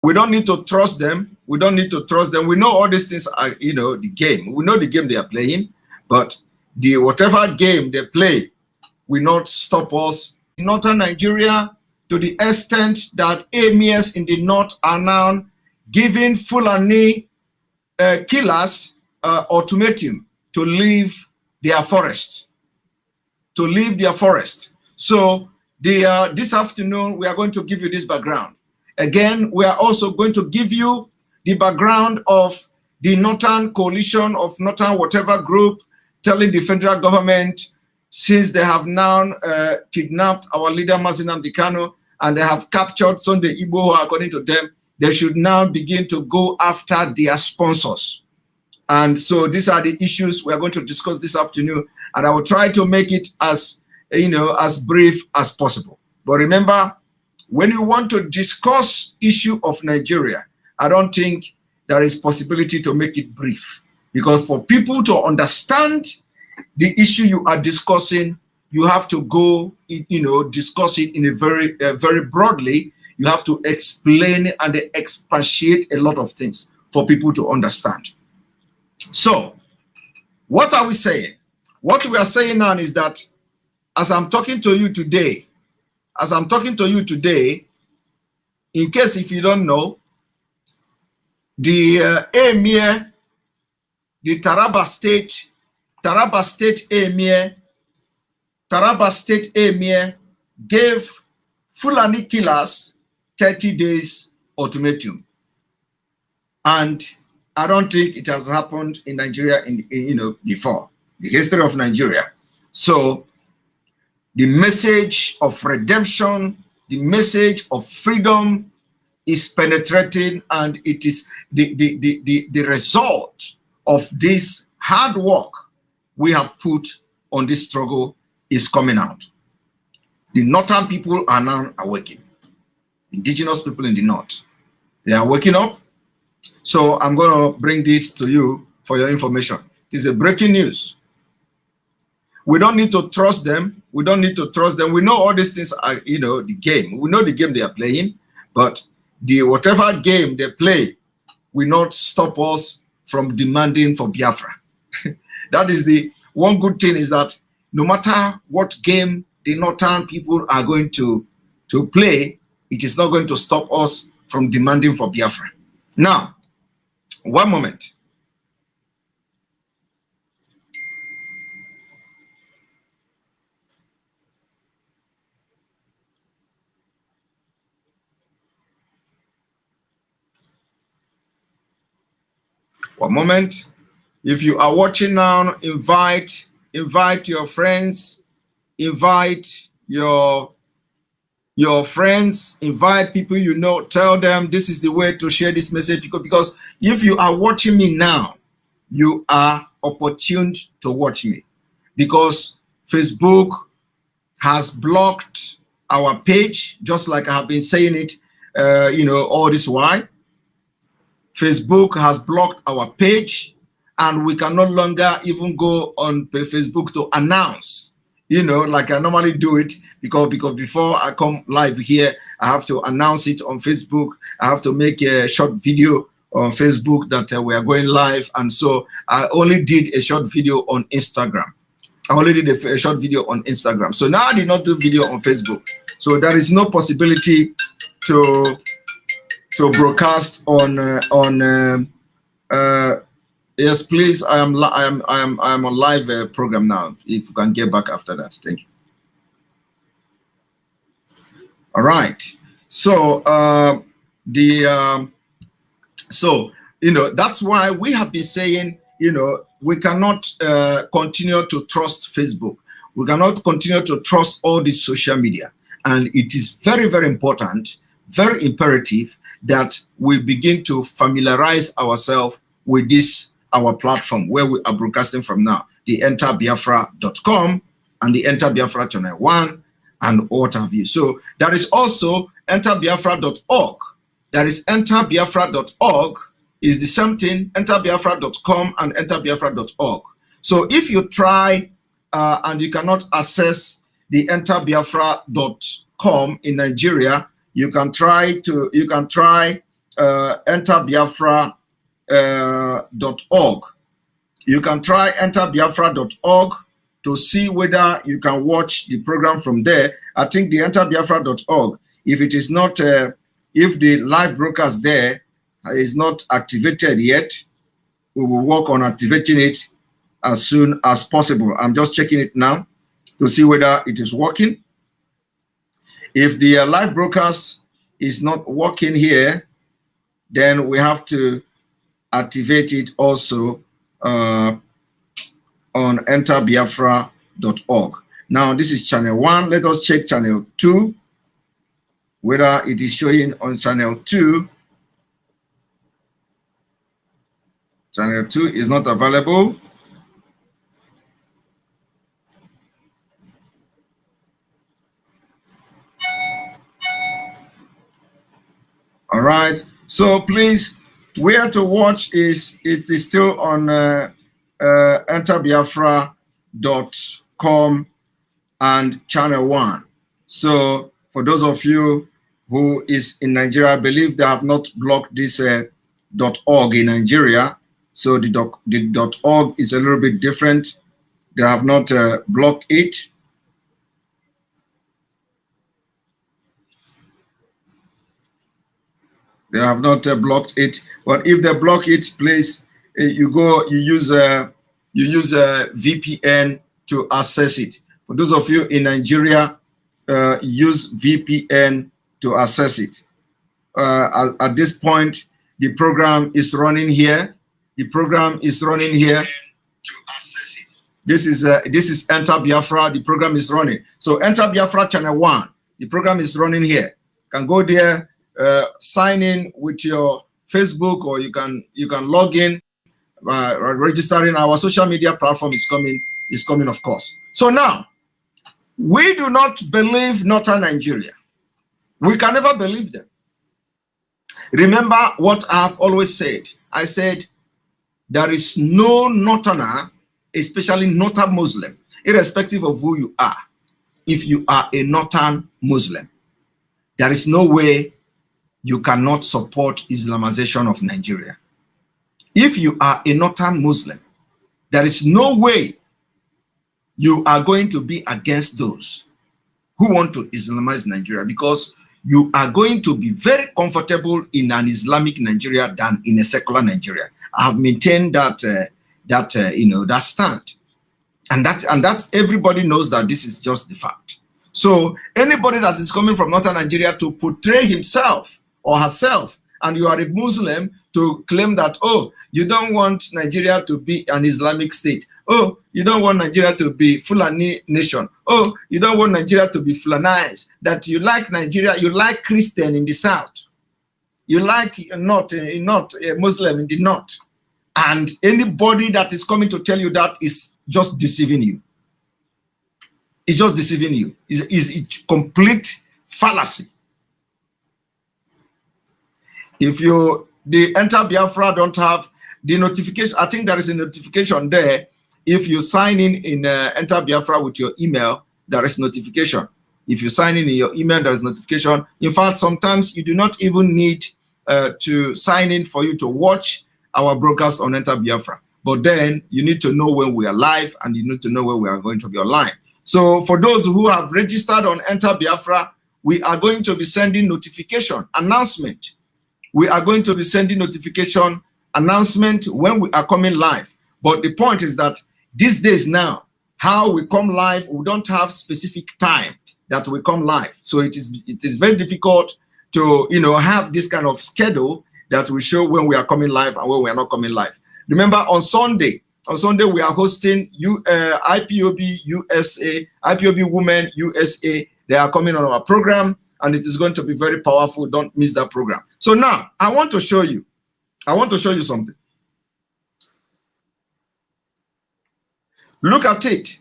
We don't need to trust them. We don't need to trust them. We know all these things are, the game. We know the game they are playing, but whatever game they play will not stop us. In northern Nigeria, to the extent that emirs in the north are now giving Fulani killers ultimatum to leave their forest. So this afternoon, we are going to give you this background. Again, we are also going to give you the background of the Northern Coalition of Northern whatever group telling the federal government, since they have now kidnapped our leader Mazi Nnamdi Kanu and they have captured Sunday Igbo, according to them, they should now begin to go after their sponsors. And so these are the issues we are going to discuss this afternoon, and I will try to make it as as brief as possible. But remember, when you want to discuss issue of Nigeria, I don't think there is possibility to make it brief, because for people to understand the issue you are discussing, you have to go, discuss it in a very broadly. You have to explain and expatiate a lot of things for people to understand. So, what are we saying? What we are saying now is that as I'm talking to you today, in case if you don't know, the emir, the Taraba State emir gave Fulani killers 30 days ultimatum. And I don't think it has happened in Nigeria before, the history of Nigeria. So the message of redemption, the message of freedom is penetrating, and it is the result of this hard work we have put on this struggle is coming out. The northern people are now awakening. Indigenous people in the north, they are waking up. So I'm going to bring this to you for your information. This is a breaking news. We don't need to trust them. We don't need to trust them. We know all these things are, the game. We know the game they are playing, but whatever game they play will not stop us from demanding for Biafra. That is the one good thing, is that no matter what game the northern people are going to play, it is not going to stop us from demanding for Biafra. Now, one moment. One moment. If you are watching now, invite your friends, invite your friends, invite people you know, tell them this is the way to share this message, because if you are watching me now, you are opportune to watch me, because Facebook has blocked our page, just like I have been saying it, all this while. Facebook has blocked our page, and we can no longer even go on Facebook to announce, like I normally do it, because before I come live here, I have to announce it on Facebook. I have to make a short video on Facebook that we are going live. And so I only did a short video on Instagram. A short video on Instagram. So now I did not do video on Facebook. So there is no possibility to broadcast on yes, please. I am on live program now. If you can get back after that, thank you. All right. So that's why we have been saying, we cannot continue to trust Facebook. We cannot continue to trust all this social media, and it is very, very important, very imperative that we begin to familiarize ourselves with this, our platform where we are broadcasting from now, the enterbiafra.com and the Enter Biafra Channel 1 and what have you. So there is also enterbiafra.org. There is enterbiafra.org is the same thing, enterbiafra.com and enterbiafra.org. So if you try and you cannot access the enterbiafra.com in Nigeria, you can try enterbiafra.org. You can try enterbiafra.org to see whether you can watch the program from there. I think the enterbiafra.org, if it is not, if the live broadcast there is not activated yet, we will work on activating it as soon as possible. I'm just checking it now to see whether it is working. If the live broadcast is not working here, then we have to activate it also on enterbiafra.org. Now, this is channel 1. Let us check channel 2, whether it is showing on channel 2. Channel 2 is not available. All right. So please, where to watch is it is still on enterbiafra.com and channel 1. So for those of you who is in Nigeria, I believe they have not blocked this .org in Nigeria. So the .org is a little bit different. They have not blocked it. They have not blocked it. But if they block it, please, you use a VPN to access it. For those of you in Nigeria, use VPN to access it. At this point, the program is running here. The program is running here to access it. This is Enter Biafra. The program is running. So Enter Biafra channel 1. The program is running here. You can go there. Sign in with your Facebook, or you can log in registering. Our social media platform is coming, of course. So now, we do not believe Northern Nigeria. We can never believe them. Remember what I've always said. I said there is no Northerner, especially Northern Muslim, irrespective of who you are. If you are a Northern Muslim, there is no way you cannot support Islamization of Nigeria. If you are a Northern Muslim, there is no way you are going to be against those who want to Islamize Nigeria, because you are going to be very comfortable in an Islamic Nigeria than in a secular Nigeria. I have maintained that that stand, and that's everybody knows that this is just the fact. So anybody that is coming from Northern Nigeria to portray himself or herself, and you are a Muslim, to claim that, oh, you don't want Nigeria to be an Islamic state. Oh, you don't want Nigeria to be Fulani nation. Oh, you don't want Nigeria to be Fulanized. That you like Nigeria, you like Christian in the south. You like not a Muslim in the north. And anybody that is coming to tell you that is just deceiving you. It's just deceiving you. It's complete fallacy. If the Enter Biafra don't have the notification, I think there is a notification there. If you sign in Enter Biafra with your email, there is notification. If you sign in your email, there is notification. In fact, sometimes you do not even need to sign in for you to watch our broadcast on Enter Biafra. But then you need to know when we are live, and you need to know when we are going to be online. So for those who have registered on Enter Biafra, we are going to be sending notification, announcement. We are going to be sending notification, announcement when we are coming live. But the point is that these days now, how we come live, we don't have specific time that we come live. So it is very difficult to have this kind of schedule that will show when we are coming live and when we are not coming live. Remember, on Sunday we are hosting IPOB USA, IPOB Women USA. They are coming on our program, and it is going to be very powerful. Don't miss that program. So now I want to show you something. Look at it.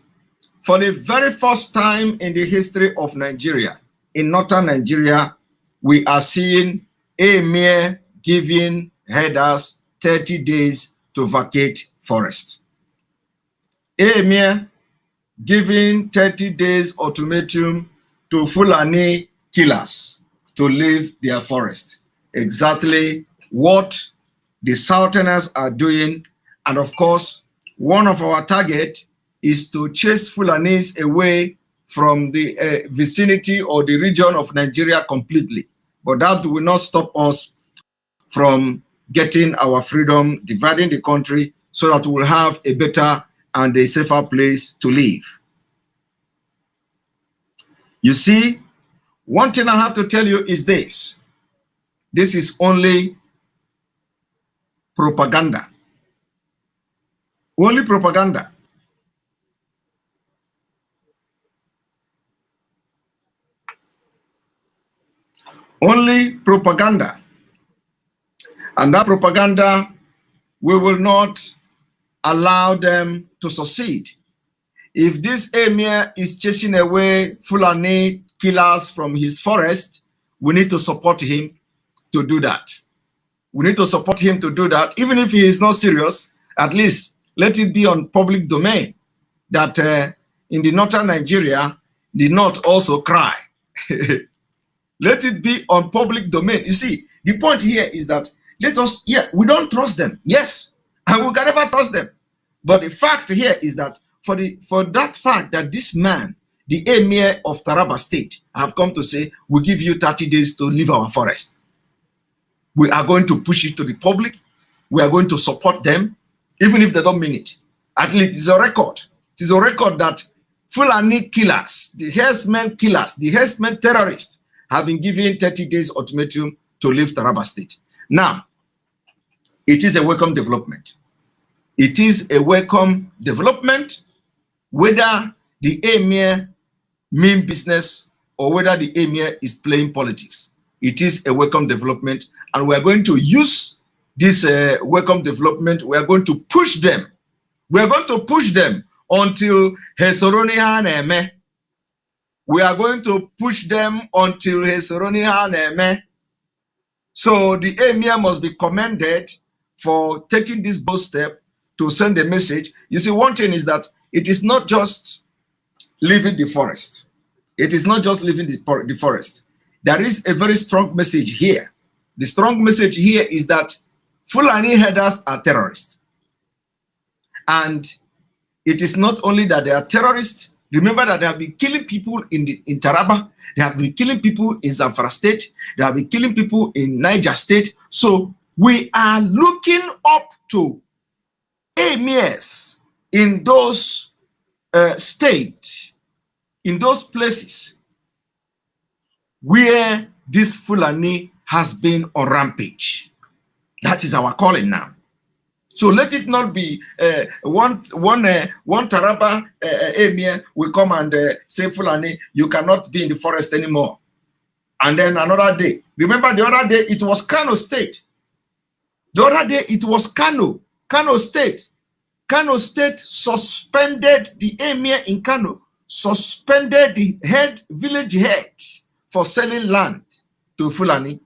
For the very first time in the history of Nigeria, in northern Nigeria, we are seeing Emir giving herders 30 days to vacate forest. Emir giving 30 days ultimatum to Fulani killers to leave their forest. exactly what the Southerners are doing. And of course, one of our target is to chase Fulanis away from the vicinity or the region of Nigeria completely. But that will not stop us from getting our freedom, dividing the country so that we'll have a better and a safer place to live. You see, one thing I have to tell you is this. This is only propaganda. Only propaganda. Only propaganda. And that propaganda, we will not allow them to succeed. If this emir is chasing away Fulani killers from his forest, we need to support him to do that. We need to support him to do that. Even if he is not serious, at least let it be on public domain that in the northern Nigeria, the north also cry. Let it be on public domain. You see, the point here is that we don't trust them. Yes, and we can never trust them. But the fact here is that for that fact that this man, the emir of Taraba State, have come to say, we give you 30 days to leave our forest. We are going to push it to the public. We are going to support them, even if they don't mean it. At least it's a record. It is a record that Fulani killers, the herdsmen killers, the herdsmen terrorists have been given 30 days ultimatum to leave Taraba State. Now, it is a welcome development. It is a welcome development, whether the emir mean business or whether the emir is playing politics. It is a welcome development, and we are going to use this welcome development. We are going to push them. We are going to push them until Hesoroni Haneme. We are going to push them until Hesoroni Haneme. So the emir must be commended for taking this bold step to send a message. You see, one thing is that it is not just leaving the forest. It is not just leaving the forest. There is a very strong message here. The strong message here is that Fulani herders are terrorists. And it is not only that they are terrorists. Remember that they have been killing people in Taraba. They have been killing people in Zamfara State. They have been killing people in Niger State. So we are looking up to emirs in those states, in those places where this Fulani has been on rampage. That is our calling now. So let it not be one Taraba emir will come and say, Fulani, you cannot be in the forest anymore. And then another day. Remember the other day, it was Kanu State. The other day, it was Kanu State. Kanu State suspended the emir in Kanu, suspended the village heads for selling land to Fulani.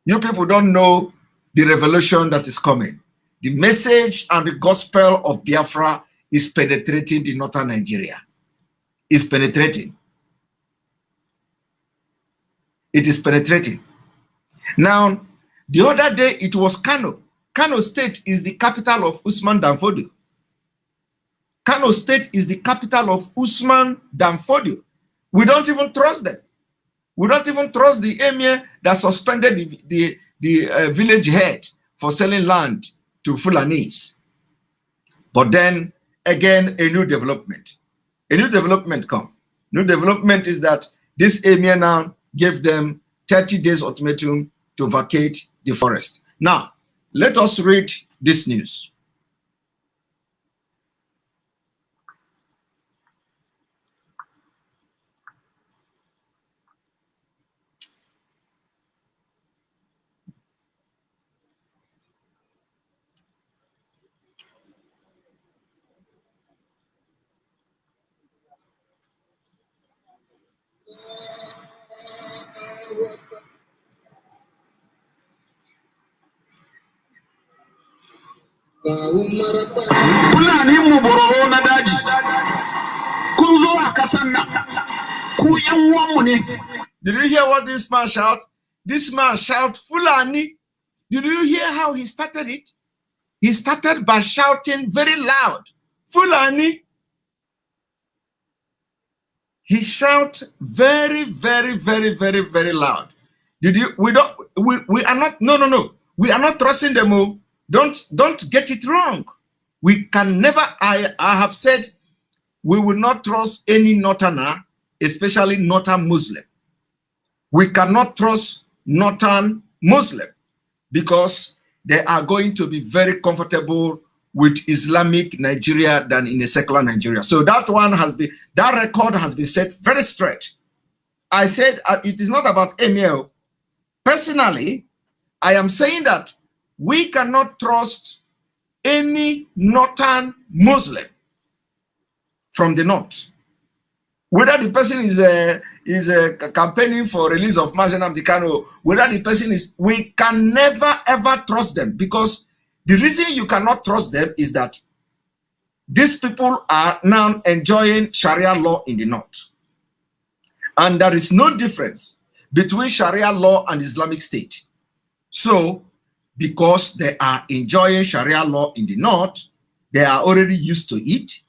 You people don't know the revolution that is coming. The message and the gospel of Biafra is penetrating the northern Nigeria. It's penetrating. It is penetrating. Now, the other day, it was Kano. Kano State is the capital of Usman Danfodio. Kano State is the capital of Usman Danfodio. We don't even trust them. We don't even trust the emir that suspended the village head for selling land to Fulanis. But then, again, a new development. A new development come. New development is that this emir now gave them 30 days ultimatum to vacate the forest. Now, let us read this news. Did you hear what this man shout? this man shout Fulani. Did you hear how he started it? He started by shouting very loud, Fulani. He shout very, very, very, very, very loud. We are not, no. We are not trusting them all. Don't get it wrong. We can never, I have said, we will not trust any Northerner, especially Northern Muslim. We cannot trust Northern Muslim because they are going to be very comfortable with Islamic Nigeria than in a secular Nigeria. So that record has been set very straight. I said it is not about Emil. Personally, I am saying that we cannot trust any Northern Muslim from the north. Whether the person is campaigning for release of Mazi Nnamdi Kanu, whether the person is, we can never ever trust them, because the reason you cannot trust them is that these people are now enjoying Sharia law in the north. And there is no difference between Sharia law and Islamic State. So, because they are enjoying Sharia law in the north, they are already used to it.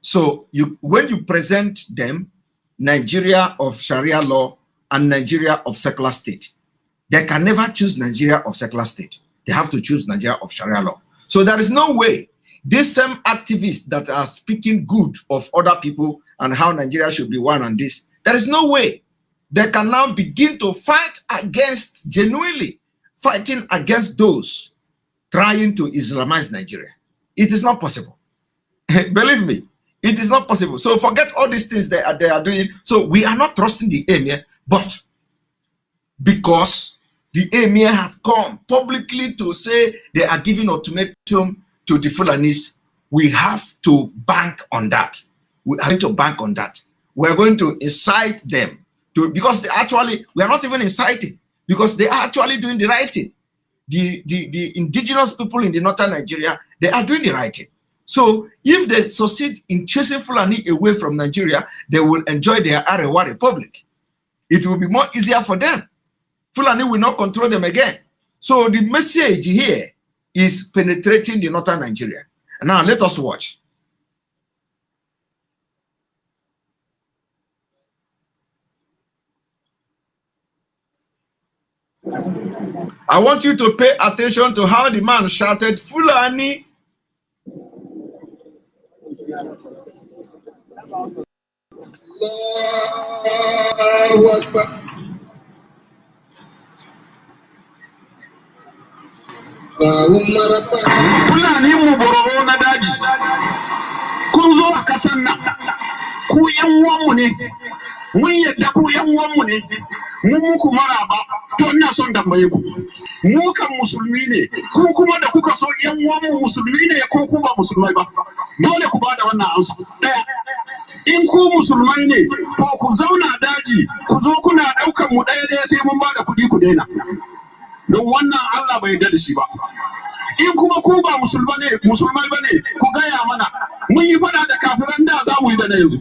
So, when you present them Nigeria of Sharia law and Nigeria of secular state, they can never choose Nigeria of secular state. They have to choose Nigeria of Sharia law. So there is no way these same activists that are speaking good of other people and how Nigeria should be one and this, there is no way they can now begin to fight against, genuinely fighting against those trying to Islamize Nigeria. It is not possible. Believe me, it is not possible. So forget all these things they are doing. So we are not trusting the emir, but because the emir have come publicly to say they are giving ultimatum to the Fulanis, we have to bank on that. We are going to bank on that. We are going to incite them to, because they actually, we are not even inciting, because they are actually doing the right thing. The indigenous people in the northern Nigeria, they are doing the right thing. So if they succeed in chasing Fulani away from Nigeria, they will enjoy their Arewa Republic. It will be more easier for them. Fulani will not control them again. So the message here is penetrating the northern Nigeria. Now let us watch. I want you to pay attention to how the man shouted, Fulani. Fulani mu bororo na daji kun zo a kasan nan ku yan uwanmu ne mun yadda ku yan uwanmu ne mun muku maraba to ina son dambaye ku mu kan musulmi ne ku kuma da kuka so yan uwanmu musulmi ne ko ku ba musulmai ba dole ku bada wannan amsa daya in ku musulmai ne to ku zauna daji ku zo kuna daukan mu daya sai mun bada kudi ku daina don wannan Allah bai yarda da shi ba. In kuma ku ba musulmai bane ku gaya mana mun yi fada da kafiran da za mu yi da na yanzu.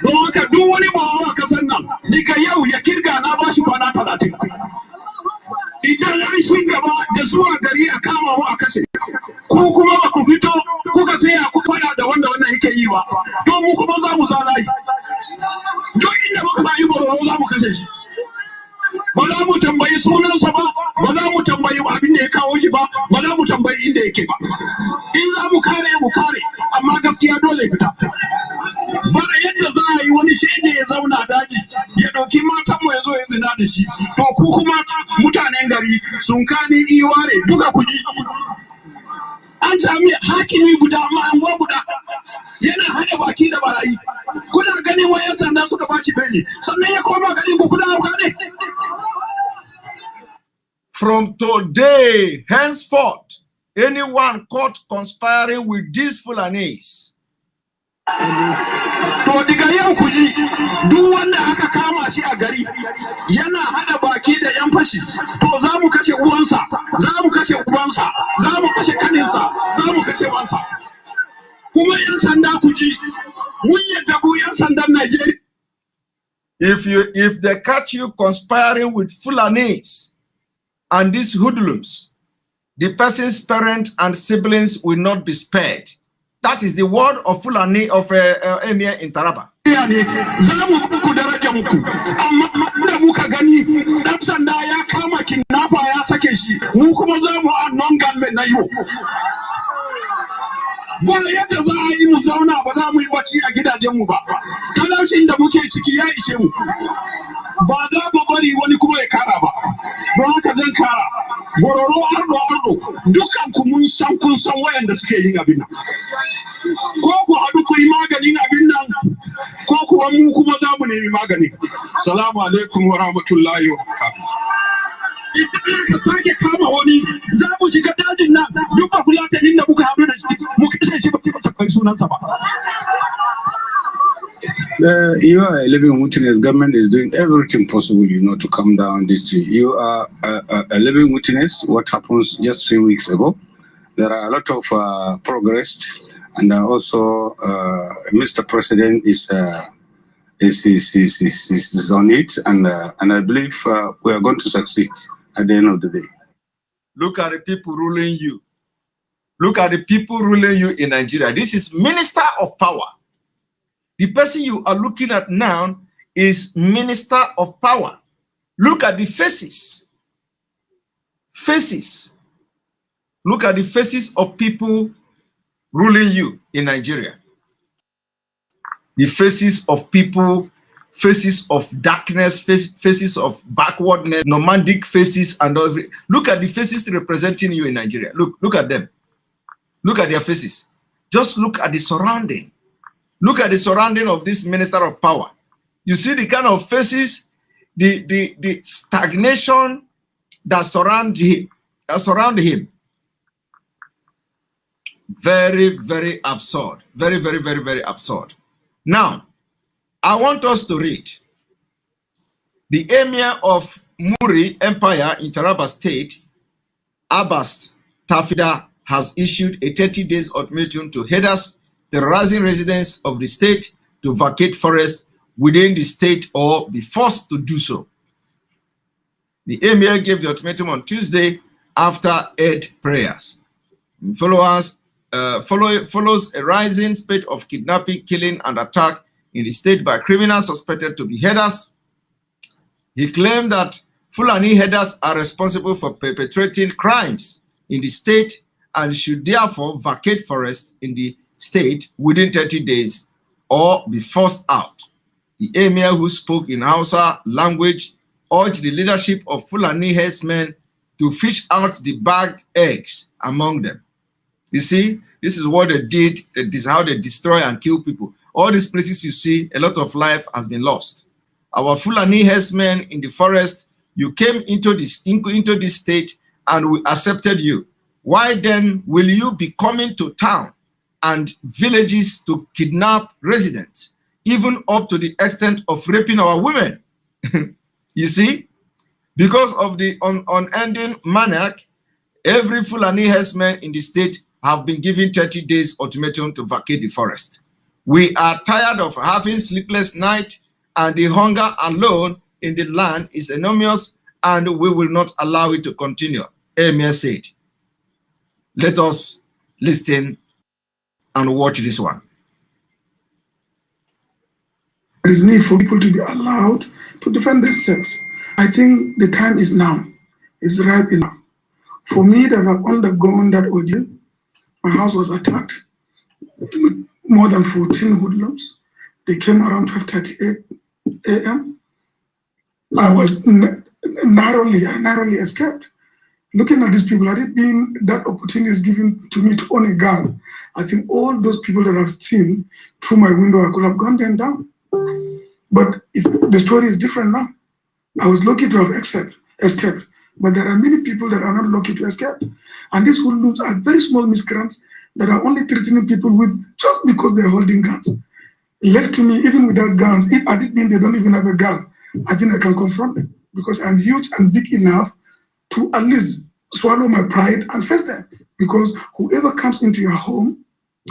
Don haka duk wani bawa kasan nan daga yau ya kirga na ba shi kwana 30. Idan an shi gaba da zuwa gari a kama mu a kashe, ku kuma ba ku fito kuka saya ku fada da wanda wannan yake yi ba, to mu kuma za mu zalayi. Duk inda muka sa Ibororo za mu kashe shi. Ba za mu tambayi sunansa ba, ba za mu tambayi abin da ya kawo shi ba, ba za mu tambayi inda yake ba. In za mu kare, amma gaskiya dole fita. Bana yadda za a yi wani shege ya zauna daji ya ɗauki matanmu ya zo ya zina da shi. To ku kuma mutanen gari sun kani iware duka kuji. An sami hakimi guda ma'anguwa guda yana hada baki da barayi. Kuna ganin wayan sanda suka bashi bene, sannan ya koma garin ku kuna hauka ne. From today, henceforth, anyone caught conspiring with these Fulanis. To diga yau kuji duk wanda aka kama shi a gari yana hada baki da yan fashi, to za mu kashe uwansa, za mu kashe ubansa, za mu kashe kaninsa, za mu kashe wansa. Kuma yan sanda kuji mun yadda ku yan sandan Najeriya. If they catch you conspiring with Fulanis and these hoodlums, the person's parents and siblings will not be spared. That is the word of Fulani of Emir in Taraba. Wala yadda za a yi mu zauna ba za mu yi bacci a gidajenmu ba. Talaucin da muke ciki ya ishe mu. Ba za mu bari wani kuma ya kara ba. Don haka zan kara. Gororo ardo dukkan ku mun san kun san wayanda suke yin abin nan. Ko ku haɗu ku yi maganin abin nan ko kuwa mu kuma za mu nemi magani. Salamu alaikum wa rahmatullahi wa barakatuh. Idan ka sake kama wani za mu shiga dajin nan duk ba fulatanin da muka haɗu da shi mu kashe shi ba ta kai sunansa ba. You are a living witness. Government is doing everything possible, to calm down this thing. You are a living witness. What happens just 3 weeks ago? There are a lot of progress, and also Mr. President is on it, and I believe we are going to succeed at the end of the day. Look at the people ruling you. Look at the people ruling you in Nigeria. This is Minister of Power. The person you are looking at now is Minister of Power. Look at the faces. Faces. Look at the faces of people ruling you in Nigeria. The faces of people, faces of darkness, faces of backwardness, nomadic faces, and all. Look at the faces representing you in Nigeria. Look at them. Look at their faces. Just look at the surrounding. Look at the surrounding of this Minister of Power. You see the kind of faces, the stagnation that surround him. Very, very absurd. Very, very, very, very absurd. Now, I want us to read. The Emir of Muri Empire in Taraba State, Abbas Tafida, has issued a 30-day ultimatum to headers terrorizing residents of the state to vacate forests within the state or be forced to do so. The Emir gave the ultimatum on Tuesday after 8 prayers. Follows a rising spate of kidnapping, killing, and attack in the state by criminals suspected to be headers. He claimed that Fulani headers are responsible for perpetrating crimes in the state and should therefore vacate forests in the state within 30 days or be forced out. The Emir, who spoke in Hausa language, urged the leadership of Fulani herdsmen to fish out the bagged eggs among them. You see, this is what they did. This is how they destroy and kill people. All these places you see, a lot of life has been lost. Our Fulani herdsmen in the forest, you came into this state and we accepted you. Why then will you be coming to town and villages to kidnap residents, even up to the extent of raping our women? You see, because of the unending maniac, every Fulani herdsman in the state have been given 30 days ultimatum to vacate the forest. We are tired of having sleepless nights, and the hunger alone in the land is enormous, and we will not allow it to continue, Emir said. Let us listen and watch this one. There is need for people to be allowed to defend themselves. I think the time is now. It's ripe enough. For me, that I've undergone that ordeal, my house was attacked with more than 14 hoodlums. They came around 12:38 a.m. I was narrowly escaped. Looking at these people, had it been that opportunity is given to me to own a gun, I think all those people that I've seen through my window, I could have gunned them down. But the story is different now. I was lucky to have escaped, but there are many people that are not lucky to escape. And these hoodlums are very small miscreants that are only threatening people with just because they're holding guns. Left to me, even without guns, if I did mean they don't even have a gun, I think I can confront them because I'm huge and big enough to at least swallow my pride and face them. Because whoever comes into your home,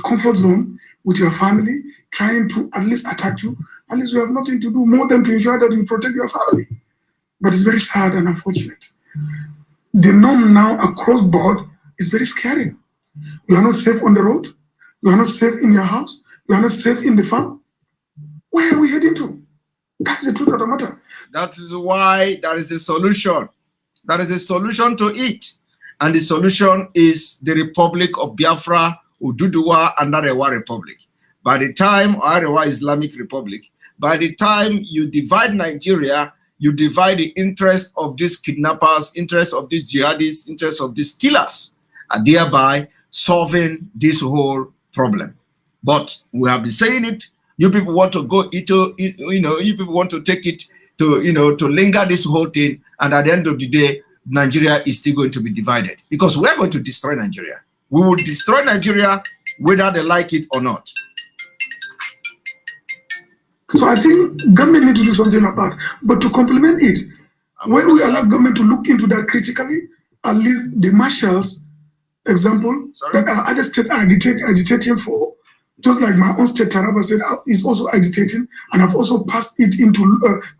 comfort zone, with your family, trying to at least attack you, at least we have nothing to do more than to ensure that you protect your family. But it's very sad and unfortunate. The norm now across board is very scary. You are not safe on the road. You are not safe in your house. You are not safe in the farm. Where are we heading to? That's the truth of the matter. That is why there is a solution. There is a solution to it. And the solution is the Republic of Biafra, Ududuwa, and Arewa Republic. By the time Arewa Islamic Republic, by the time you divide Nigeria, you divide the interest of these kidnappers, interest of these jihadists, interest of these killers, and thereby solving this whole problem. But we have been saying it. You people want to go into, you people want to take it to, to linger this whole thing. And at the end of the day, Nigeria is still going to be divided because we're going to destroy Nigeria. We will destroy Nigeria whether they like it or not. So I think government needs to do something about it. But to complement it, when we allow government to look into that critically, at least the marshals, example, that other states are agitating for, just like my own state, Taraba State, is also agitating, and have also passed it into,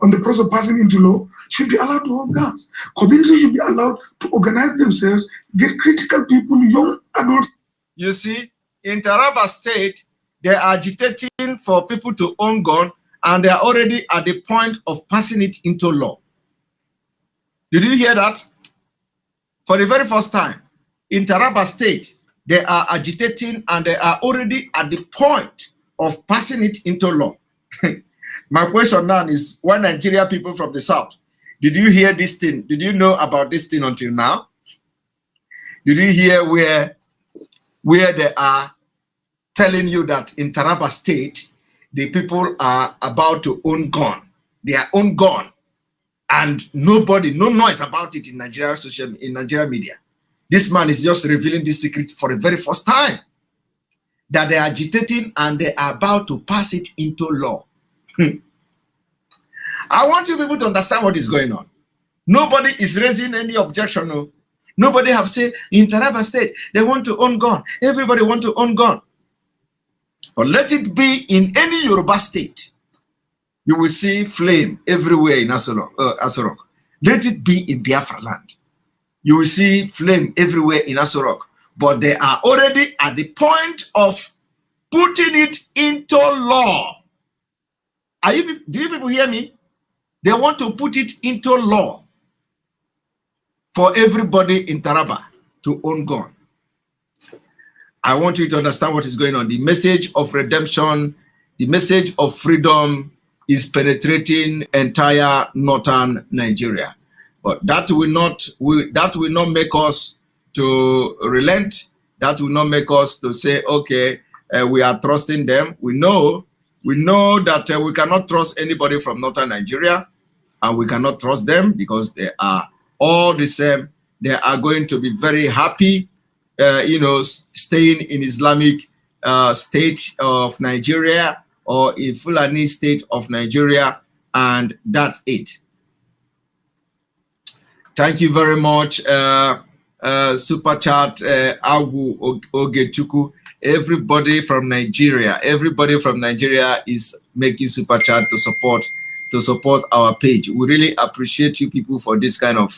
on the process of passing into law, should be allowed to hold guns. Communities should be allowed to organize themselves, get critical people, young adults. You see, in Taraba State, they are agitating for people to own gun, and they are already at the point of passing it into law. Did you hear that? For the very first time, in Taraba State, they are agitating and they are already at the point of passing it into law. My question now is, why Nigeria people from the South? Did you hear this thing? Did you know about this thing until now? Did you hear where they are telling you that in Taraba State, the people are about to own gun, their own gun, and nobody, no noise about it in Nigeria media. This man is just revealing this secret for the very first time, that they are agitating and they are about to pass it into law. I want you people to understand what is going on. Nobody is raising any objection. No. Nobody have said in Taraba State they want to own gun. Everybody want to own gun. But let it be in any Yoruba state. You will see flame everywhere in Asorok. Let it be in Biafra land. You will see flame everywhere in Asorok. But they are already at the point of putting it into law. Do you people hear me? They want to put it into law for everybody in Taraba to own gun. I want you to understand what is going on. The message of redemption, the message of freedom is penetrating entire northern Nigeria. But that will not make us to relent. That will not make us to say, okay, we are trusting them. We know that we cannot trust anybody from northern Nigeria, and we cannot trust them because they are all the same. They are going to be very happy, staying in Islamic state of Nigeria or in Fulani state of Nigeria, and that's it. Thank you very much, Super Chat, Agu Ogechuku. Everybody from Nigeria is making Super Chat to support our page. We really appreciate you people for this kind of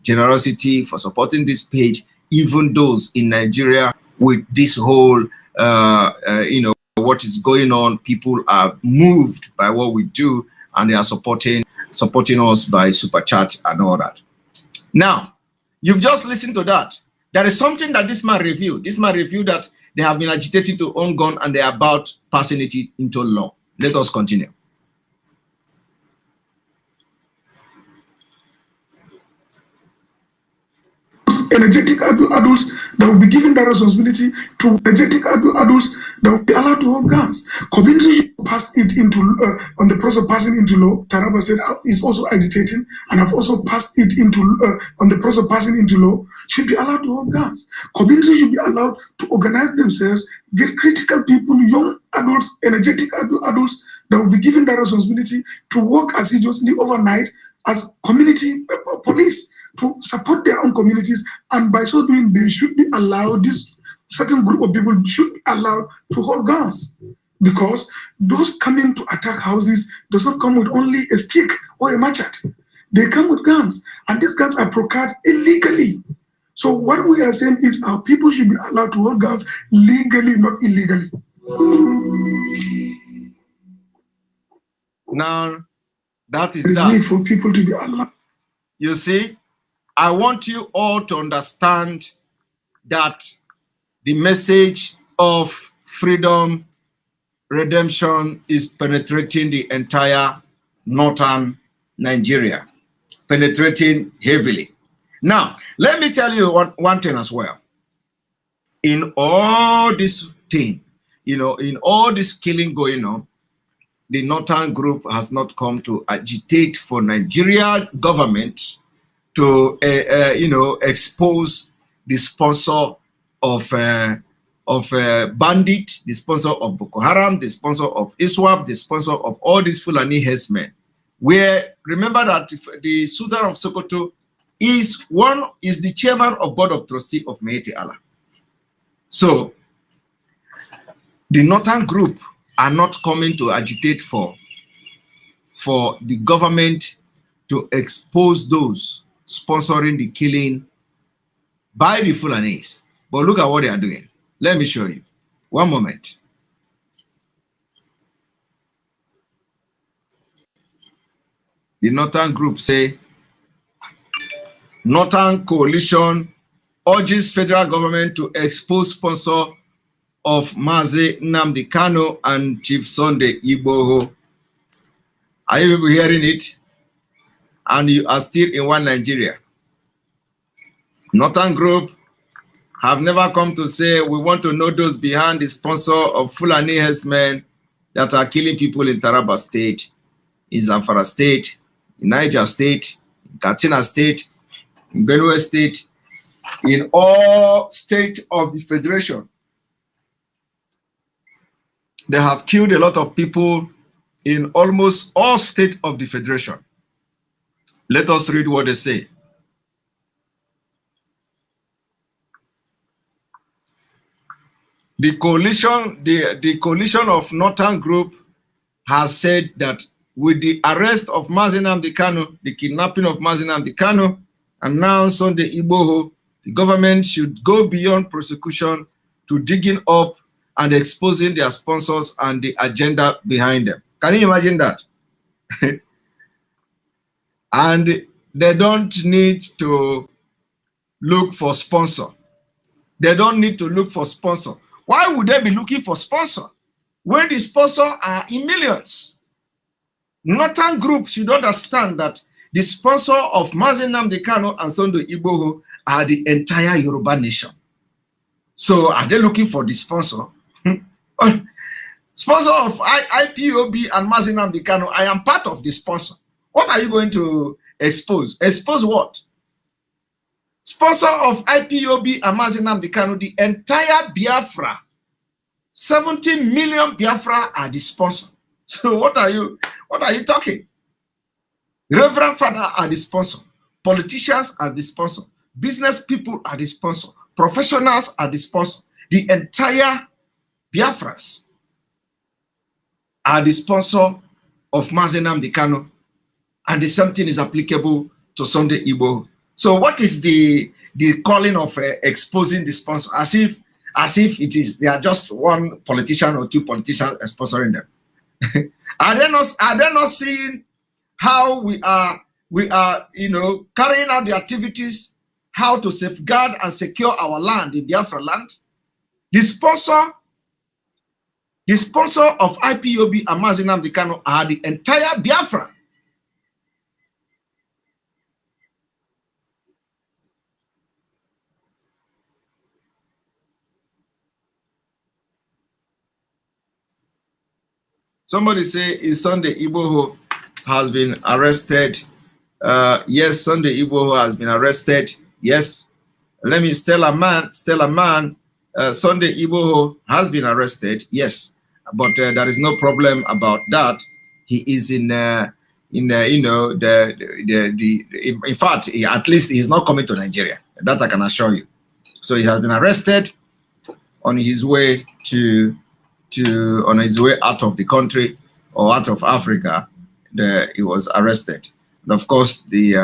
generosity, for supporting this page. Even those in Nigeria with this whole, what is going on, people are moved by what we do, and they are supporting us by Super Chat and all that. Now, you've just listened to that. There is something that this man reviewed. This man reviewed that they have been agitated to own gun and they are about passing it into law. Let us continue. Energetic adults that will be given that responsibility to energetic adults that will be allowed to hold guns. Communities should pass it into, on the process of passing into law. Taraba State is also agitating and have also passed it into, on the process of passing into law, should be allowed to hold guns. Communities should be allowed to organize themselves, get critical people, young adults, energetic adults that will be given that responsibility to work assiduously overnight as community police, to support their own communities, and by so doing, they should be allowed, this certain group of people should be allowed to hold guns. because those coming to attack houses does not come with only a stick or a machete. They come with guns, and these guns are procured illegally. So what we are saying is our people should be allowed to hold guns legally, not illegally. Now, that is There is that. need for people to be allowed. You see, I want you all to understand that the message of freedom, redemption is penetrating the entire northern Nigeria, penetrating heavily. Now, let me tell you one thing as well. In all this thing, in all this killing going on, the northern group has not come to agitate for Nigeria government to, expose the sponsor of bandit, the sponsor of Boko Haram, the sponsor of ISWAP, the sponsor of all these Fulani herdsmen. Where remember that the Sultan of Sokoto is the chairman of board of trustee of Meiti Allah. So the northern group are not coming to agitate for the government to expose those sponsoring the killing by the Fulanis. But look at what they are doing. Let me show you. One moment. The northern group say, Northern Coalition urges federal government to expose sponsor of Mazi, Nnamdi Kanu, and Chief Sunday Igboho. Are you people hearing it? And you are still in one Nigeria. Northern Group have never come to say we want to know those behind the sponsor of Fulani herdsmen that are killing people in Taraba State, in Zamfara State, in Niger State, in Katsina State, in Benue State, in all states of the Federation. They have killed a lot of people in almost all states of the Federation. Let us read what they say. The coalition of Northern Group has said that with the arrest of Mazi Nnamdi Kanu, the kidnapping of Mazi Nnamdi Kanu, and now Sunday Igboho, the government should go beyond prosecution to digging up and exposing their sponsors and the agenda behind them. Can you imagine that? And they don't need to look for sponsor. They don't need to look for sponsor. Why would they be looking for sponsor when the sponsor are in millions? Northern Group should understand that the sponsor of Mazi Nnamdi Kanu and Sunday Igboho are the entire Yoruba nation. So are they looking for the sponsor? Sponsor of IPOB and Mazi Nnamdi Kanu, I am part of the sponsor. What are you going to expose? Expose what? Sponsor of IPOB and Mazi Nnamdi Kanu, the entire Biafra, 70 million Biafra are the sponsor. So what are you talking? Reverend Father are the sponsor. Politicians are the sponsor. Business people are the sponsor. Professionals are the sponsor. The entire Biafras are the sponsor of Mazi Nnamdi Kanu, and the same thing is applicable to Sunday Igboho. So what is the calling of exposing the sponsor? As if they are just one politician or two politicians sponsoring them. Are they not seeing how we are carrying out the activities, how to safeguard and secure our land in Biafra land? The sponsor of IPOB and Mazi Nnamdi Kanu are the entire Biafra. Somebody say, is Sunday Igboho has been arrested? Yes, Sunday Igboho has been arrested. Yes. Let me Stella Man, Sunday Igboho has been arrested. Yes. But there is no problem about that. He is in fact, at least he's not coming to Nigeria. That I can assure you. So he has been arrested on his way to on his way out of the country or out of Africa, he was arrested. And of course, the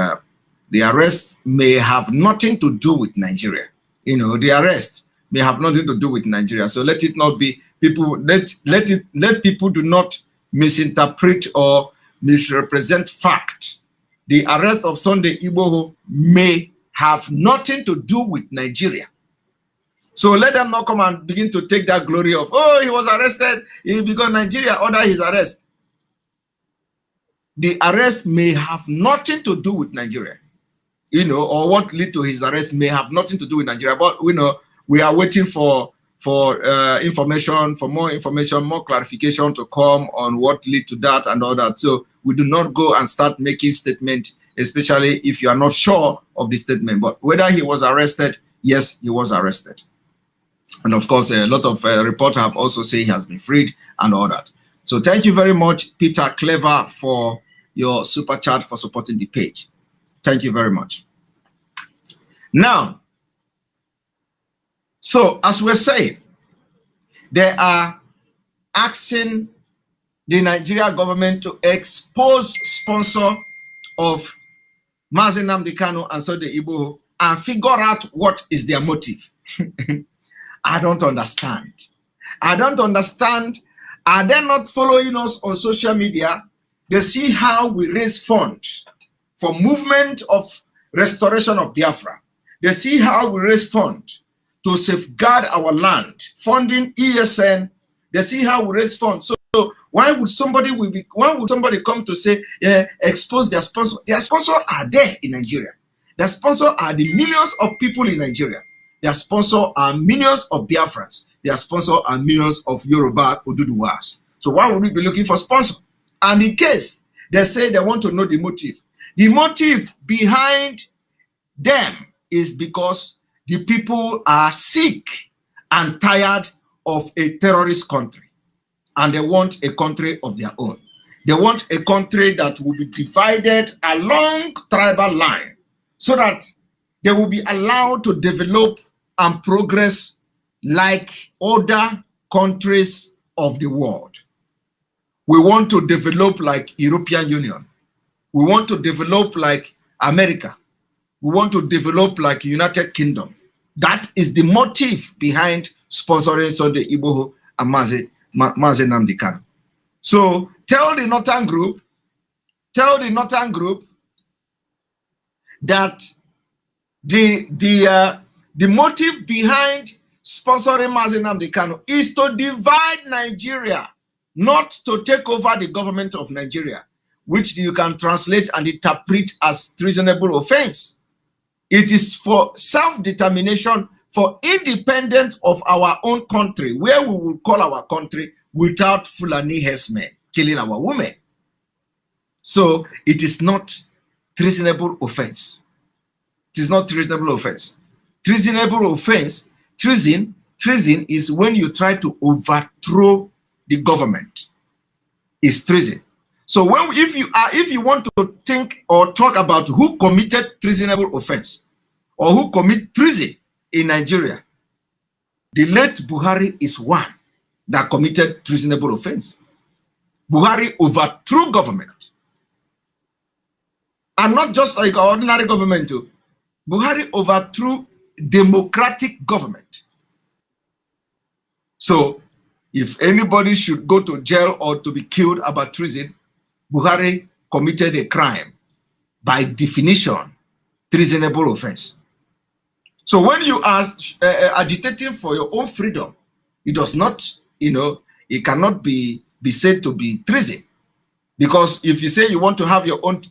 arrest may have nothing to do with Nigeria. You know, the arrest may have nothing to do with Nigeria. So let it not be people. Let people do not misinterpret or misrepresent fact. The arrest of Sunday Igboho may have nothing to do with Nigeria. So let them not come and begin to take that glory of, oh, he was arrested because Nigeria ordered his arrest. The arrest may have nothing to do with Nigeria, you know, or what led to his arrest may have nothing to do with Nigeria. But you know, we are waiting for information, more clarification to come on what led to that and all that. So we do not go and start making statement, especially if you are not sure of the statement. But whether he was arrested, yes, he was arrested. And of course, a lot of reporters have also said he has been freed and all that. So thank you very much, Peter Clever, for your super chat for supporting the page. Thank you very much. Now, so as we're saying, they are asking the Nigerian government to expose sponsor of Mazi Nnamdi Kanu and Sunday Igboho and figure out what is their motive. I don't understand. I don't understand. Are they not following us on social media? They see how we raise funds for movement of restoration of Biafra. They see how we raise funds to safeguard our land, funding ESN. They see how we raise funds. So why would somebody come to say, expose their sponsor? Their sponsors are there in Nigeria. Their sponsors are the millions of people in Nigeria. Their sponsors are millions of Biafrans. Their sponsors are millions of Yoruba Oduduwas. So why would we be looking for sponsor? And in case they say they want to know the motive behind them is because the people are sick and tired of a terrorist country. And they want a country of their own. They want a country that will be divided along tribal line so that they will be allowed to develop and progress like other countries of the world. We want to develop like European Union. We want to develop like America. We want to develop like United Kingdom. That is the motive behind sponsoring Sunday Igboho and Mazi Nnamdi Kanu. So tell the Northern Group that the motive behind sponsoring Mazi Nnamdi Kanu is to divide Nigeria, not to take over the government of Nigeria, which you can translate and interpret as treasonable offense. It is for self-determination, for independence of our own country, where we will call our country without Fulani herdsmen killing our women. So it is not treasonable offense. It is not treasonable offense. Treasonable offense, treason is when you try to overthrow the government. It's treason. So if you want to think or talk about who committed treasonable offense or who commit treason in Nigeria, the late Buhari is one that committed treasonable offense. Buhari overthrew government. And not just like ordinary government too. Buhari overthrew democratic government. So if anybody should go to jail or to be killed about treason, Buhari committed a crime, by definition, treasonable offense. So when you are agitating for your own freedom, it does not, it cannot be said to be treason. Because if you say you want to have your own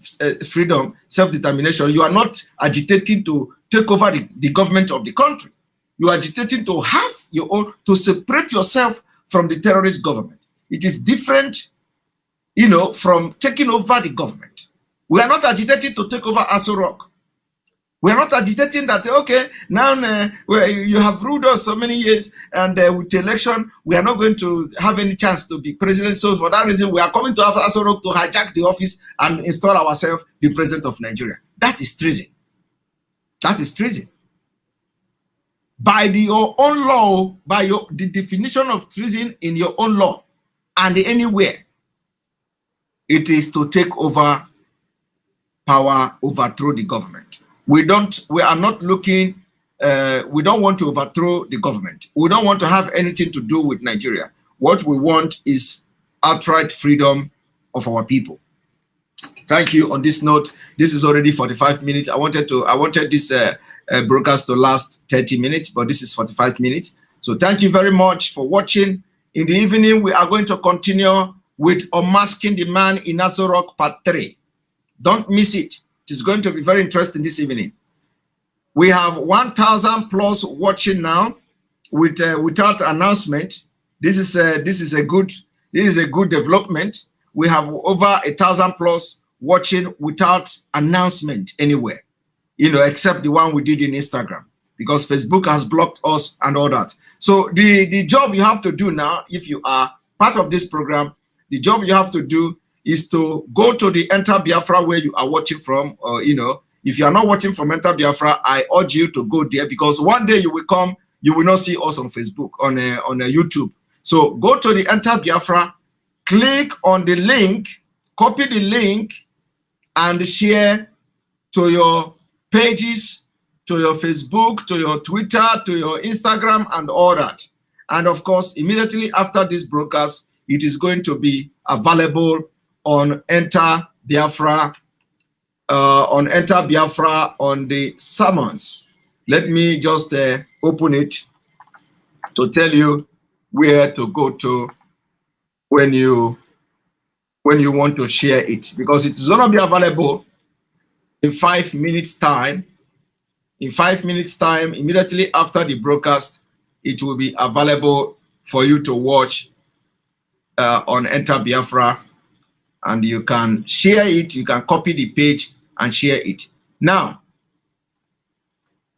freedom, self-determination, you are not agitating to take over the government of the country. You are agitating to have your own, to separate yourself from the terrorist government. It is different, from taking over the government. We are not agitating to take over Aso Rock. We are not agitating that, okay, now you have ruled us so many years, and with the election, we are not going to have any chance to be president. So for that reason, we are coming to have Aso Rock to hijack the office and install ourselves the president of Nigeria. That is treason. That is treason. by your own law, by the definition of treason in your own law, and anywhere, it is to take over power, overthrow the government. We are not looking, we don't want to overthrow the government. We don't want to have anything to do with Nigeria. What we want is outright freedom of our people. Thank you. On this note, this is already 45 minutes. I wanted this broadcast to last 30 minutes, but this is 45 minutes. So thank you very much for watching. In the evening, we are going to continue with Unmasking the Man in Aso Rock Part 3. Don't miss it. It is going to be very interesting this evening. We have 1,000 plus watching now with without announcement. This is a good development. We have over 1,000 plus watching without announcement anywhere, except the one we did in Instagram, because Facebook has blocked us and all that. So the job you have to do now, if you are part of this program, the job you have to do is to go to the Enter Biafra where you are watching from, or if you are not watching from Enter Biafra, I urge you to go there, because one day you will come, you will not see us on Facebook, on YouTube. So go to the Enter Biafra, click on the link, copy the link, and share to your pages, to your Facebook, to your Twitter, to your Instagram, and all that. And of course, immediately after this broadcast, it is going to be available on Enter Biafra, on the sermons. Let me just open it to tell you where to go to when you want to share it, because it is going to be available in 5 minutes time. In 5 minutes time, immediately after the broadcast, it will be available for you to watch on Enter Biafra, and you can share it. You can copy the page and share it. Now,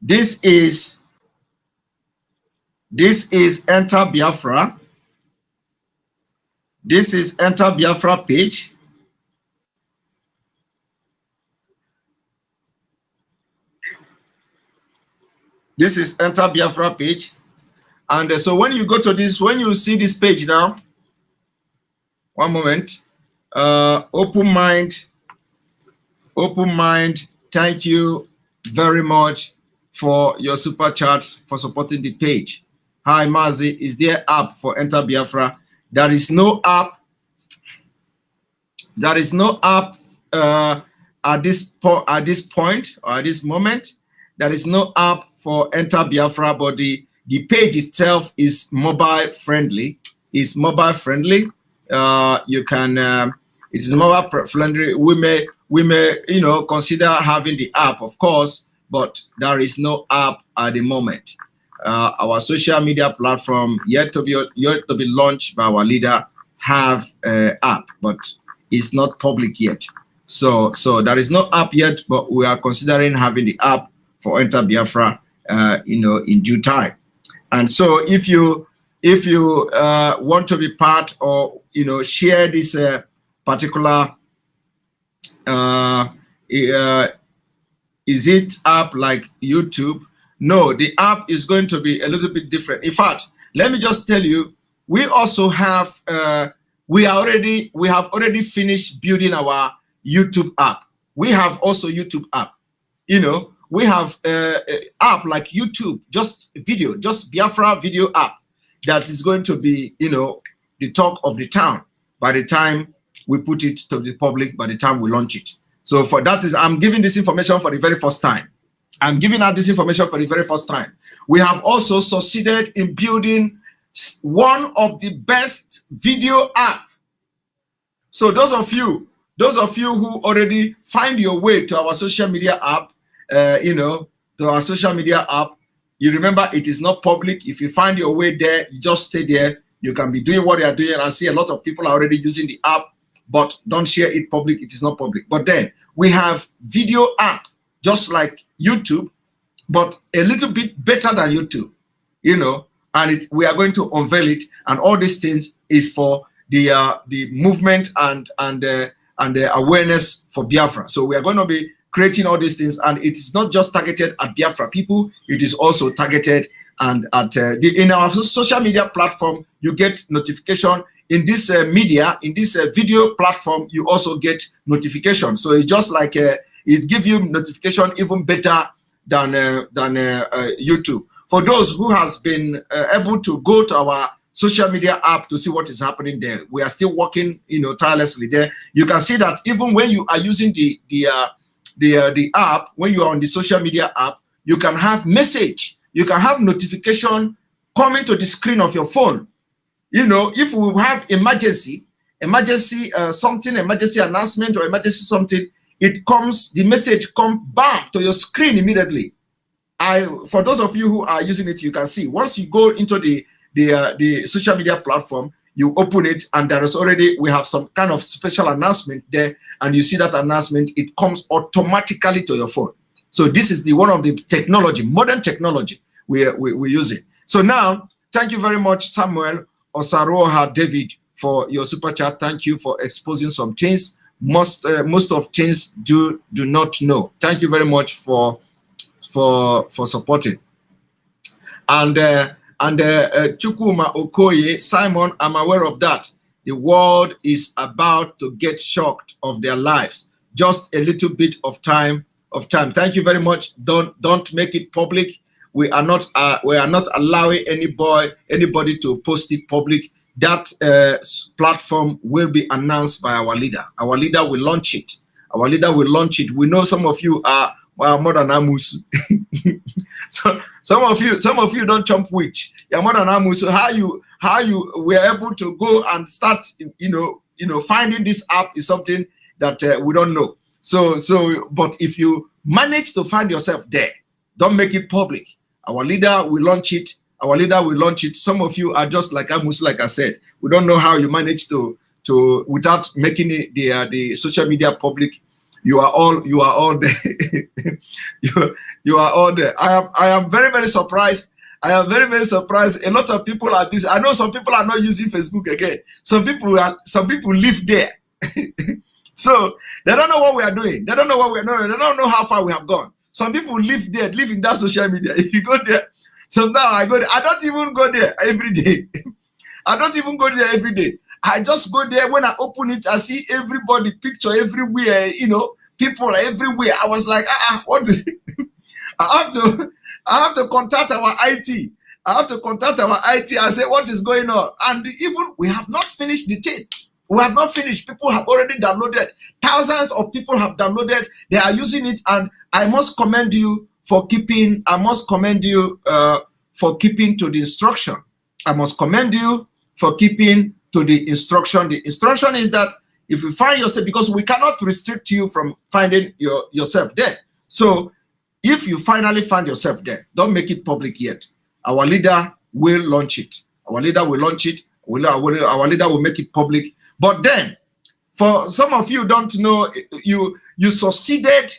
this is Enter Biafra. This is Enter Biafra page. This is Enter Biafra page. And so when you go to this, when you see this page now, one moment, open mind, thank you very much for your super chat, for supporting the page. Hi Mazi, is there app for Enter Biafra? There is no app. There is no app at this point or at this moment. There is no app for Enter Biafra, but the page itself is mobile friendly. It's mobile friendly. You can. It is mobile friendly. We may consider having the app, of course, but there is no app at the moment. Our social media platform yet to be launched by our leader have app, but it's not public yet. So there is no app yet, but we are considering having the app for Enter Biafra, in due time. And so if you want to be part or share this particular is it app like YouTube? No, the app is going to be a little bit different. In fact, let me just tell you, we also have we have already finished building our YouTube app. We have also YouTube app. We have app like YouTube, just video, just Biafra video app that is going to be, the talk of the town by the time we put it to the public, by the time we launch it. So for that is, I'm giving this information for the very first time. I'm giving out this information for the very first time. We have also succeeded in building one of the best video app. So those of you who already find your way to our social media app, to our social media app, you remember it is not public. If you find your way there, you just stay there. You can be doing what you are doing. I see a lot of people are already using the app, but don't share it public. It is not public. But then we have video app, just like YouTube, but a little bit better than YouTube, and we are going to unveil it. And all these things is for the movement and the awareness for Biafra. So we are going to be creating all these things, and it is not just targeted at Biafra people. It is also targeted And at in our social media platform, you get notification. In this media, in this video platform, you also get notification. So it's just like it gives you notification even better than YouTube. For those who has been able to go to our social media app to see what is happening there, we are still working, tirelessly there. You can see that even when you are using the app, when you are on the social media app, you can have message, you can have notification coming to the screen of your phone. If we have emergency something, emergency announcement or emergency something, the message comes bam to your screen immediately. For those of you who are using it, you can see once you go into the social media platform, you open it and we have some kind of special announcement there, and you see that announcement, it comes automatically to your phone. So this is one of the technology, modern technology we're using. So now, thank you very much, Samuel Osaroha David, for your super chat. Thank you for exposing some things most of things do not know. Thank you very much for supporting. And Chukuma Okoye, Simon, I'm aware of that. The world is about to get shocked of their lives. Just a little bit of time. Thank you very much. Don't make it public. We are not allowing anybody to post it public. That platform will be announced by our leader. Our leader will launch it. We know some of you are more than Amusu. So some of you don't jump witch. You're more than Amusu. How you were able to go and start finding this app is something that we don't know. But if you manage to find yourself there, don't make it public. Our leader will launch it. Some of you are just like Amus, like I said. We don't know how you manage to without making it the social media public. You are all there. you are all there. I am very, very surprised. A lot of people are busy. I know some people are not using Facebook again. Some people live there. So they don't know what we are doing. They don't know what we are doing. They don't know how far we have gone. Some people live in that social media. If you go there, sometimes I go there. I don't even go there every day. I just go there. When I open it, I see everybody, picture everywhere, people everywhere. I was like, what is it? I have to contact our IT. I say, what is going on? And even we have not finished the thing. We have not finished. People have already downloaded. Thousands of people have downloaded. They are using it, and I must commend you for keeping. To the instruction. I must commend you for keeping to the instruction. The instruction is that if you find yourself, because we cannot restrict you from finding yourself there. So if you finally find yourself there, don't make it public yet. Our leader will launch it. Our leader will make it public. But then, for some of you don't know, you succeeded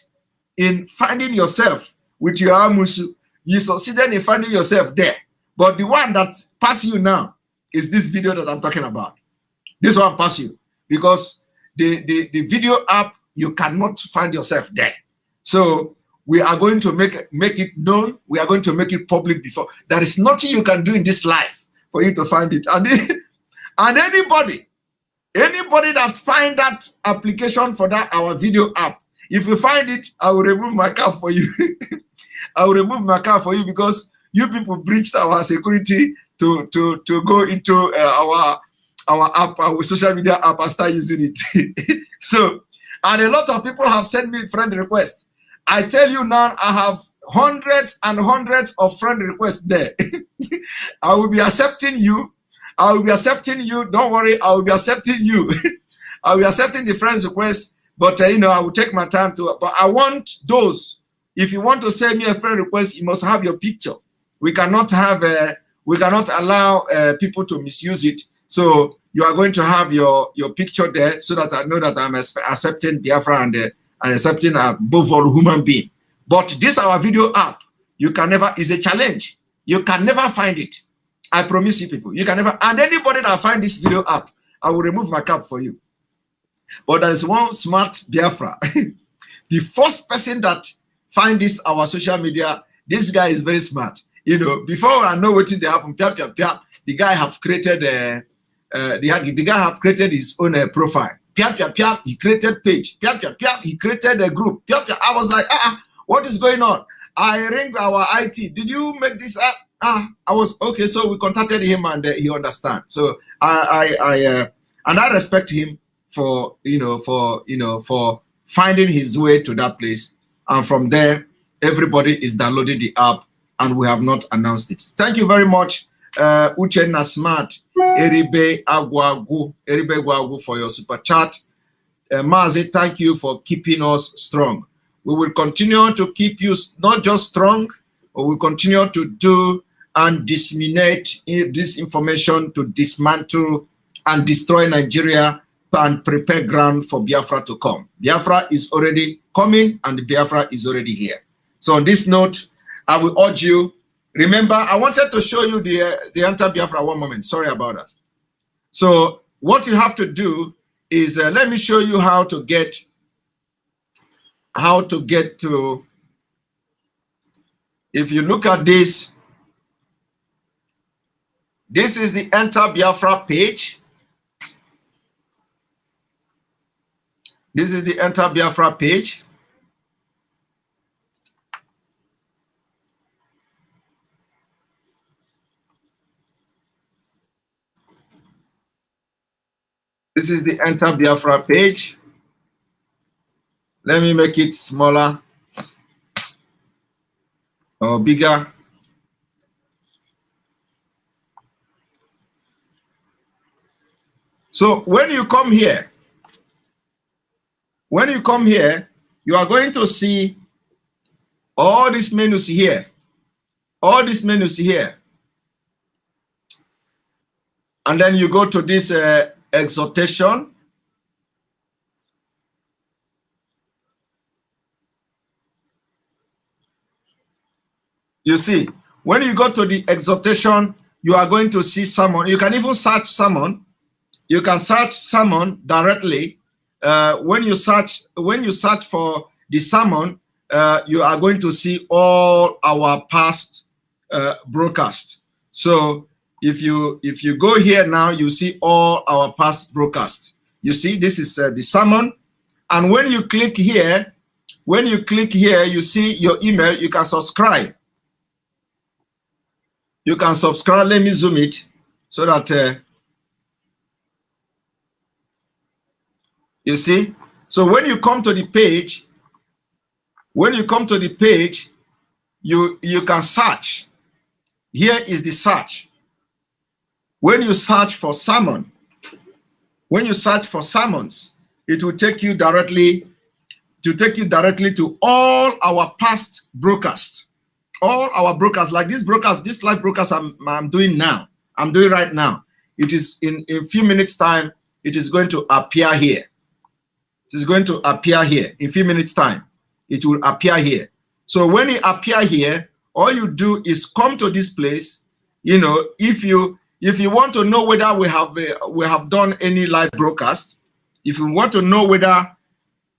in finding yourself with your Amusu. You succeeded in finding yourself there. But the one that passed you now is this video that I'm talking about. This one passed you because the video app, you cannot find yourself there. So we are going to make it known. We are going to make it public before. There is nothing you can do in this life for you to find it. And anybody that find that application for that our video app, if you find it, I will remove my card for you. I will remove my card for you because you people breached our security to go into our app, our social media app, and start using it. So, and a lot of people have sent me friend requests. I tell you now, I have hundreds and hundreds of friend requests there. I will be accepting you. Don't worry, I will be accepting you. I will be accepting the friends requests, but I will take my time to. But I want those. If you want to send me a friend request, you must have your picture. We cannot allow people to misuse it. So you are going to have your picture there, so that I know that I'm accepting Biafra and accepting above all human being. But this our video app, you can never, is a challenge. You can never find it. I promise you people, you can never, and anybody that find this video app, I will remove my cap for you. But there is one smart Biafra. The first person that find this our social media, this guy is very smart. You know, before I know what they happen, the guy have created the guy have created his own profile. He created page. He created a group. I was like, what is going on? I ring our IT. Did you make this up? I was okay. So we contacted him and he understand. So I respect him for for finding his way to that place. And from there, everybody is downloading the app, and we have not announced it. Thank you very much, Uchenna Smart, Eribe Guagu for your super chat. Mazi, thank you for keeping us strong. We will continue to keep you not just strong, but we'll continue to do and disseminate this information to dismantle and destroy Nigeria and prepare ground for Biafra to come. Biafra is already coming and Biafra is already here. So on this note, I will urge you, remember, I wanted to show you the anti-Biafra one moment. Sorry about that. So what you have to do is, let me show you how to get to, if you look at this, this is the Enter Biafra page. This is the Enter Biafra page. This is the Enter Biafra page. Let me make it smaller or bigger. So when you come here, you are going to see all these menus here. All these menus here. And then you go to this exhortation. You see, when you go to the exhortation, you are going to see someone. You can even search someone. You can search sermon directly. When you search for the sermon, you are going to see all our past broadcasts. So if you go here now, you see all our past broadcasts. You see, this is the sermon. And when you click here, you see your email. You can subscribe. You can subscribe. Let me zoom it so that you see. So when you come to the page, you can search. Here is the search. When you search for sermon, it will take you directly to all our past broadcasts. All our broadcasts, like this live broadcast I'm doing now. I'm doing right now. It is in a few minutes time. It is going to appear here. It is going to appear here in a few minutes time. It will appear here. So when it appear here, all you do is come to this place. You know, if you want to know whether we have done any live broadcast, if you want to know whether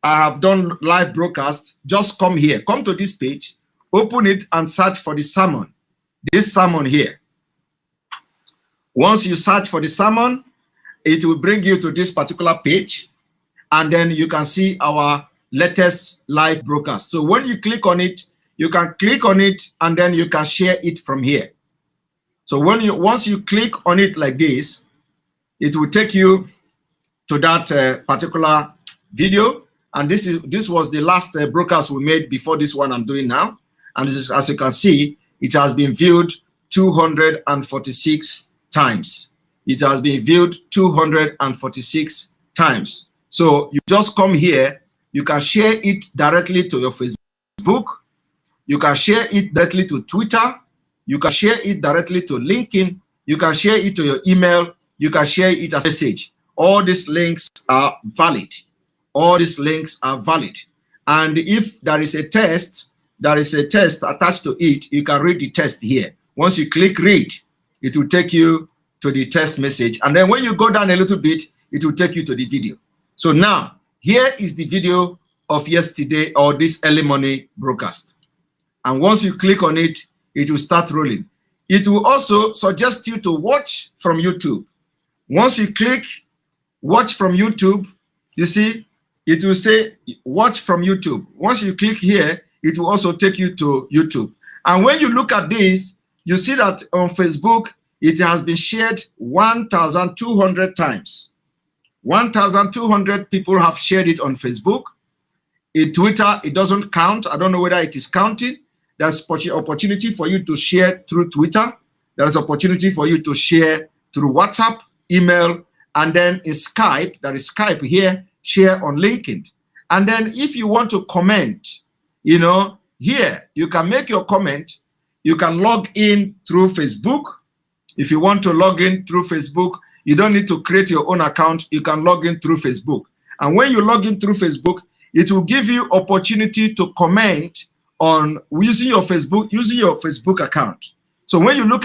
I have done live broadcast, just come here. Come to this page, open it, and search for the sermon. This sermon here. Once you search for the sermon, it will bring you to this particular page, and then you can see our latest live broadcast. So when you click on it, you can click on it, and then you can share it from here. So once you click on it like this, it will take you to that particular video. And this was the last broadcast we made before this one I'm doing now. And this is, as you can see, it has been viewed 246 times. It has been viewed 246 times. So you just come here, you can share it directly to your Facebook, you can share it directly to Twitter, you can share it directly to LinkedIn, you can share it to your email, you can share it as a message. All these links are valid. All these links are valid. And if there is a test attached to it, you can read the test here. Once you click read, it will take you to the test message. And then when you go down a little bit, it will take you to the video. So now, here is the video of yesterday or this early morning broadcast. And once you click on it, it will start rolling. It will also suggest you to watch from YouTube. Once you click watch from YouTube, you see, it will say watch from YouTube. Once you click here, it will also take you to YouTube. And when you look at this, you see that on Facebook, it has been shared 1,200 times. 1,200 people have shared it on Facebook. In Twitter, it doesn't count. I don't know whether it is counted. There's opportunity for you to share through Twitter. There's opportunity for you to share through WhatsApp, email, and then in Skype, there is Skype here, share on LinkedIn. And then if you want to comment, you know, here, you can make your comment. You can log in through Facebook. If you want to log in through Facebook, you don't need to create your own account. You can log in through Facebook. And when you log in through Facebook, it will give you opportunity to comment on using your Facebook account. So when you look at